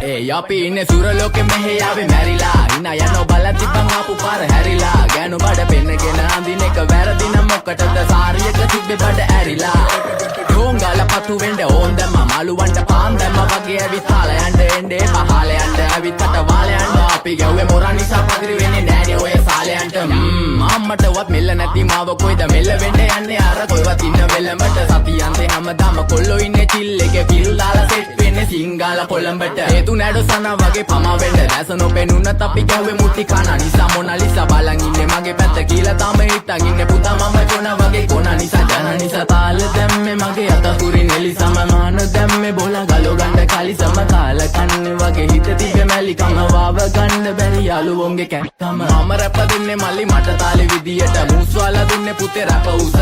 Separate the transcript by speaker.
Speaker 1: ඒ අපි ඉන්නේ සුරලෝකෙ මෙහෙ ආවේ මැරිලා හිනා යනවා බලන් තිබ්බන් ආපු පාර හැරිලා ගෑනු බඩ පෙන්නගෙන අඳින එක වැරදි නම් මොකටද සාරියක තිබ්බේ බඩ ඇරිලා ඩෝංගල පතු වෙන්න ඕන් දැම්ම මාළුවන්ට පාන් දැම්ම වගේ ඇවිත් තාල යන්න එන්නේ පහල යන්න ඇවිත් අත වාල යන්න අපි ගැව්වේ මොරන් නිසා පදිරි වෙන්නේ නෑනේ ඔය සාලයන්ට අම්මටවත් මෙල්ල නැති මාව කොයිද මෙල්ල වෙන්න යන්නේ අර කොයිවත් ඉන්න වෙලමට සතියන්තේ හැමදාම කොල්ලෝ ඉන්නේ චිල් එකේ පිල් දාලා සෙට් වෙන්නේ සිංගාල කොළඹට හේතු නැඩ සන වගේ පමා වෙන්න දැස නොපෙනුනත් අපි ගැව්වේ මුටි කන නිසා මොනාලිසා බලන් ඉන්නේ මගේ පැත්ත කියලා තාම හිටන් ඉන්නේ පුතා මම ජොන වගේ කොන නිසා ජන නිසා තාල දැම්මේ මගේ අත කුරින් එලිසම මාන දැම්මේ බෝලා ගලෝ ගන්න කලිසම කාල කන්නේ වගේ හිත තිබ්බේ මැලිකම වාව ගන්න බැරි යාළුවෝන්ගේ කැක්කම මම රැප දෙන්නේ මල්ලි මට තාලේ විදියට මූස්වාලා දුන්නේ පුතේ රැප උස